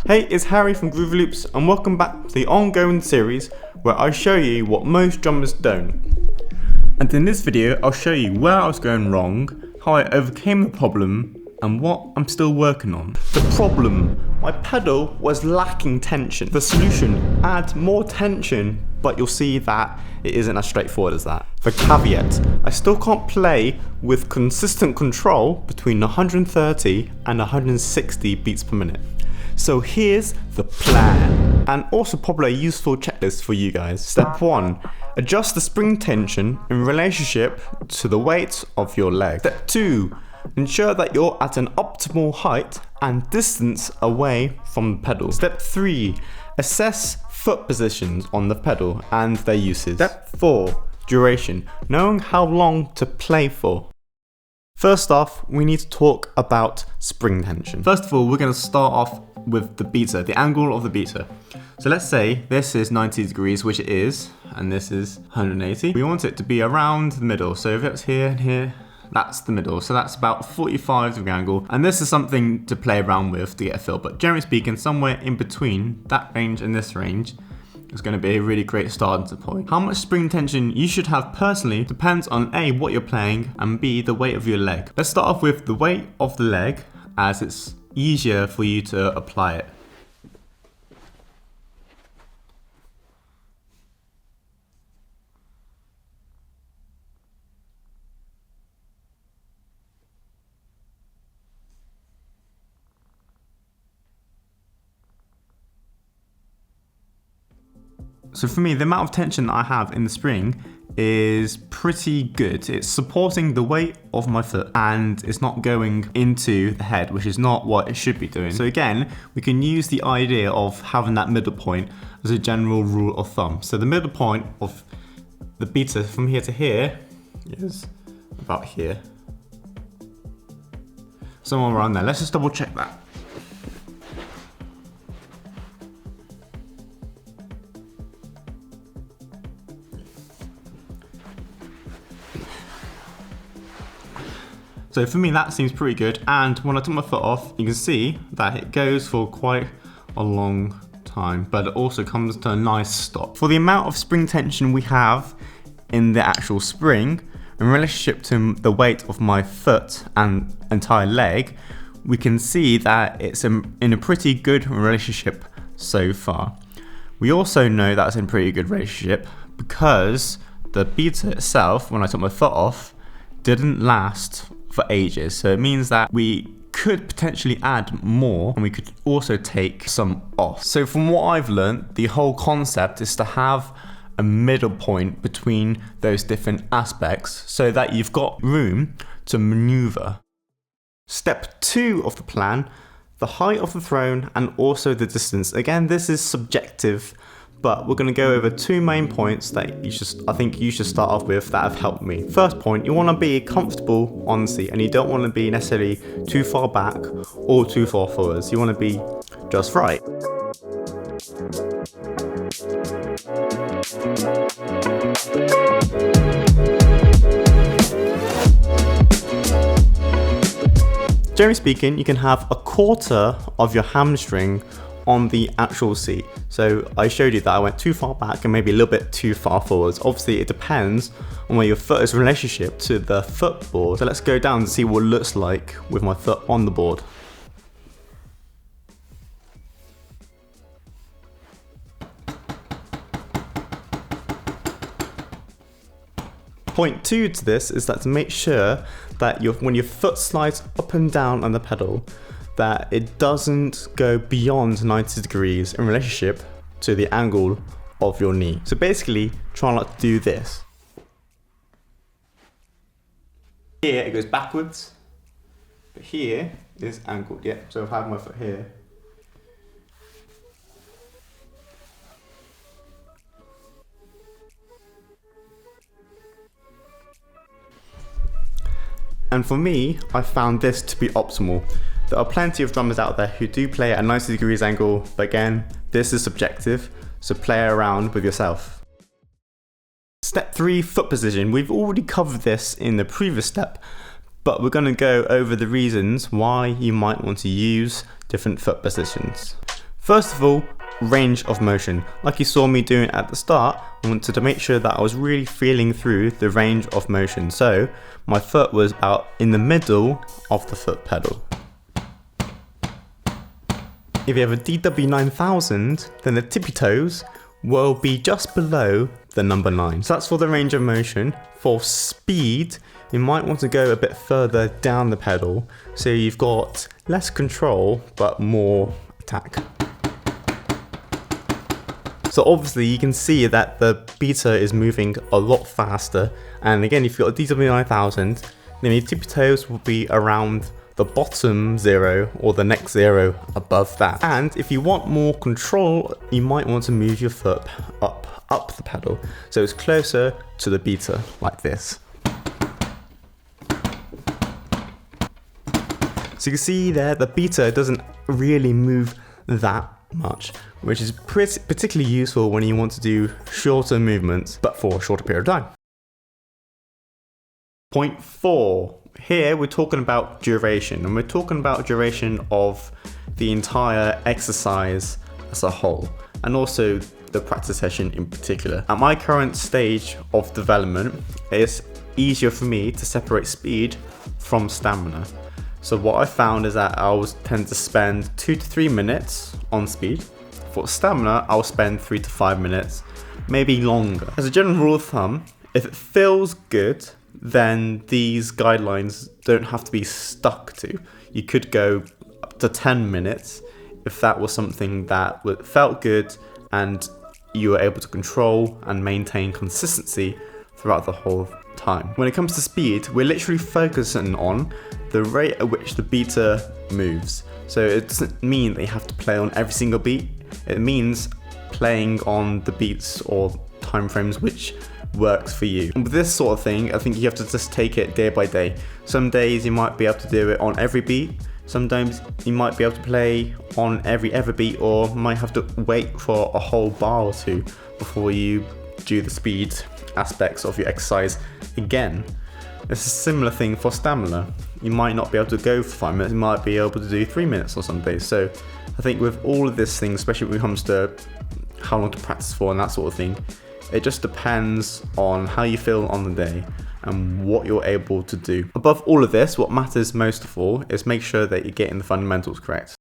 Hey, it's Harry from Groovy Loops and welcome back to the ongoing series where I show you what most drummers don't. And in this video I'll show you where I was going wrong, how I overcame the problem and what I'm still working on. The problem: my pedal was lacking tension. The solution: add more tension, but you'll see that it isn't as straightforward as that. The caveat: I still can't play with consistent control between 130 and 160 beats per minute. So here's the plan, and also probably a useful checklist for you guys. Step 1, adjust the spring tension in relationship to the weight of your leg. Step 2, ensure that you're at an optimal height and distance away from the pedal. Step 3, assess foot positions on the pedal and their uses. Step 4, duration, knowing how long to play for. First off, we need to talk about spring tension. First of all, we're going to start off with the beater, the angle of the beater. So let's say this is 90 degrees, which it is, and this is 180. We want it to be around the middle. So if it's here and here, that's the middle. So that's about 45 degree angle. And this is something to play around with to get a feel. But generally speaking, somewhere in between that range and this range is going to be a really great starting point. How much spring tension you should have personally depends on A, what you're playing, and B, the weight of your leg. Let's start off with the weight of the leg, as it's easier for you to apply it. So for me, the amount of tension I have in the spring is pretty good. It's supporting the weight of my foot and it's not going into the head, which is not what it should be doing. So again, we can use the idea of having that middle point as a general rule of thumb. So the middle point of the beater from here to here is about here. Somewhere around there. Let's just double check that. So for me that seems pretty good, and when I took my foot off you can see that it goes for quite a long time, but it also comes to a nice stop. For the amount of spring tension we have in the actual spring in relationship to the weight of my foot and entire leg, we can see that it's in a pretty good relationship so far. We also know that's in a pretty good relationship because the beater itself, when I took my foot off, didn't last for ages. So it means that we could potentially add more and we could also take some off. So from what I've learned, the whole concept is to have a middle point between those different aspects so that you've got room to maneuver. Step 2 of the plan, the height of the throne and also the distance. Again, this is subjective, but we're going to go over 2 main points that I think you should start off with that have helped me. First point, you want to be comfortable on the seat and you don't want to be necessarily too far back or too far forwards. You want to be just right. Generally speaking, you can have a quarter of your hamstring on the actual seat. So I showed you that I went too far back and maybe a little bit too far forwards. Obviously it depends on where your foot is in relationship to the footboard. So let's go down and see what it looks like with my foot on the board. Point 2 to this is that to make sure that when your foot slides up and down on the pedal, that it doesn't go beyond 90 degrees in relationship to the angle of your knee. So basically, try not to do this. Here it goes backwards, but here is angled, yeah. So if I have my foot here, and for me, I found this to be optimal. There are plenty of drummers out there who do play at a 90 degrees angle, but again, this is subjective, so play around with yourself. Step 3, foot position. We've already covered this in the previous step, but we're going to go over the reasons why you might want to use different foot positions. First of all, range of motion. Like you saw me doing at the start, I wanted to make sure that I was really feeling through the range of motion. So my foot was about in the middle of the foot pedal. If you have a DW9000, then the tippy toes will be just below the number 9. So that's for the range of motion. For speed, you might want to go a bit further down the pedal, so you've got less control but more attack. So obviously you can see that the beta is moving a lot faster, and again if you've got a DW9000, then your tippy toes will be around the bottom 0 or the next 0 above that. And if you want more control, you might want to move your foot up the pedal so it's closer to the beta, like this. So you can see there the beta doesn't really move that much, which is particularly useful when you want to do shorter movements but for a shorter period of time. Point 4. Here we're talking about duration, and we're talking about duration of the entire exercise as a whole, and also the practice session in particular. At my current stage of development, it's easier for me to separate speed from stamina. So what I found is that I always tend to spend 2 to 3 minutes on speed. For stamina, I'll spend 3 to 5 minutes, maybe longer. As a general rule of thumb, if it feels good, then these guidelines don't have to be stuck to. You could go up to 10 minutes if that was something that felt good and you were able to control and maintain consistency throughout the whole time. When it comes to speed, we're literally focusing on the rate at which the beta moves. So it doesn't mean that you have to play on every single beat. It means playing on the beats or time frames which works for you. And with this sort of thing, I think you have to just take it day by day. Some days you might be able to do it on every beat. Sometimes you might be able to play on every other beat, or might have to wait for a whole bar or two before you do the speed aspects of your exercise again. It's a similar thing for stamina. You might not be able to go for 5 minutes, you might be able to do 3 minutes or some days. So I think with all of this thing, especially when it comes to how long to practice for and that sort of thing, it just depends on how you feel on the day and what you're able to do. Above all of this, what matters most of all is make sure that you're getting the fundamentals correct.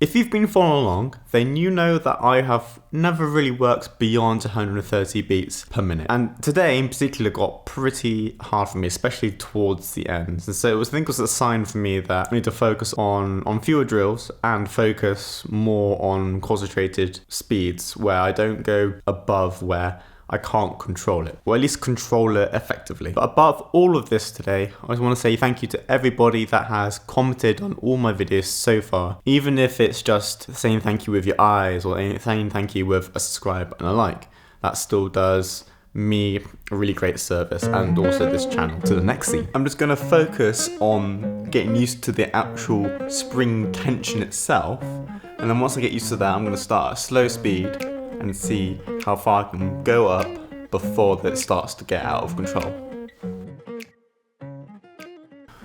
If you've been following along, then you know that I have never really worked beyond 130 beats per minute. And today in particular got pretty hard for me, especially towards the end. And so I think it was a sign for me that I need to focus on fewer drills and focus more on concentrated speeds where I don't go above where I can't control it, or at least control it effectively. But above all of this today, I just want to say thank you to everybody that has commented on all my videos so far. Even if it's just saying thank you with your eyes or saying thank you with a subscribe and a like, that still does me a really great service and also this channel to the next scene. I'm just going to focus on getting used to the actual spring tension itself, and then once I get used to that, I'm going to start at slow speed and see how far I can go up before that starts to get out of control.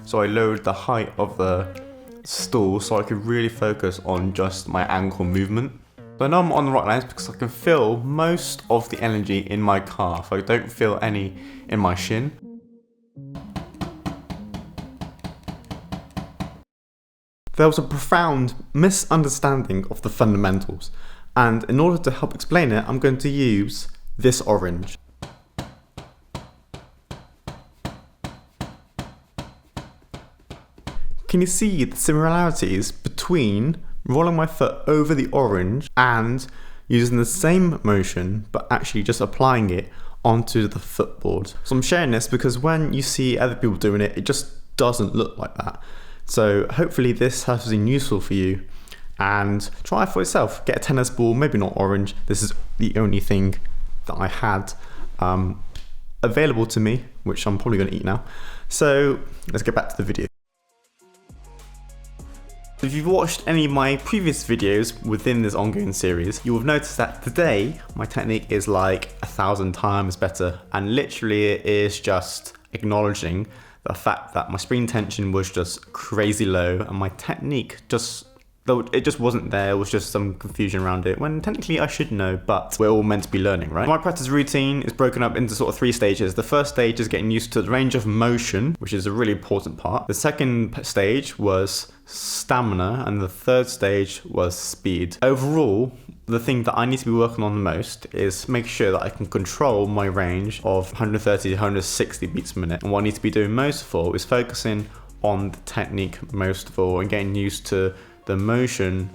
So I lowered the height of the stool so I could really focus on just my ankle movement. So I know I'm on the right lines because I can feel most of the energy in my calf. I don't feel any in my shin. There was a profound misunderstanding of the fundamentals. And in order to help explain it, I'm going to use this orange. Can you see the similarities between rolling my foot over the orange and using the same motion, but actually just applying it onto the footboard? So I'm sharing this because when you see other people doing it, it just doesn't look like that. So hopefully this has been useful for you. And try it for yourself. Get a tennis ball, maybe not orange. This is the only thing that I had available to me, which I'm probably going to eat now. So let's get back to the video. If you've watched any of my previous videos within this ongoing series, you will have noticed that today my technique is like 1,000 times better, and literally it is just acknowledging the fact that my spring tension was just crazy low and my technique just wasn't there. It was just some confusion around it, when technically I should know, but we're all meant to be learning, right? My practice routine is broken up into sort of 3 stages. The first stage is getting used to the range of motion, which is a really important part. The second stage was stamina, and the third stage was speed. Overall, the thing that I need to be working on the most is make sure that I can control my range of 130 to 160 beats per minute. And what I need to be doing most of all is focusing on the technique most of all and getting used to the motion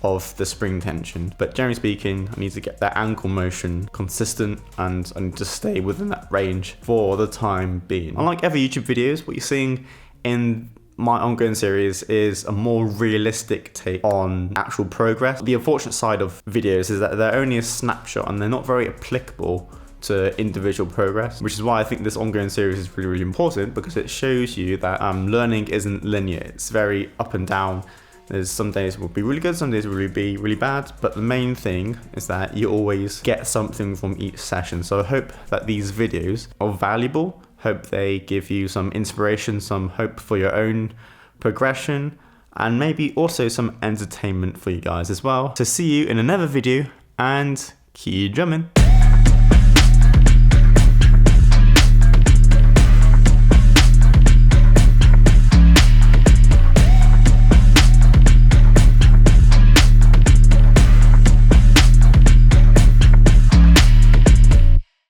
of the spring tension. But generally speaking, I need to get that ankle motion consistent and I need to stay within that range for the time being. Unlike other YouTube videos, what you're seeing in my ongoing series is a more realistic take on actual progress. The unfortunate side of videos is that they're only a snapshot and they're not very applicable to individual progress, which is why I think this ongoing series is really, really important, because it shows you that learning isn't linear. It's very up and down. There's some days will be really good, some days will be really bad, but the main thing is that you always get something from each session. So I hope that these videos are valuable. Hope they give you some inspiration, some hope for your own progression, and maybe also some entertainment for you guys as well. So see you in another video and keep drumming.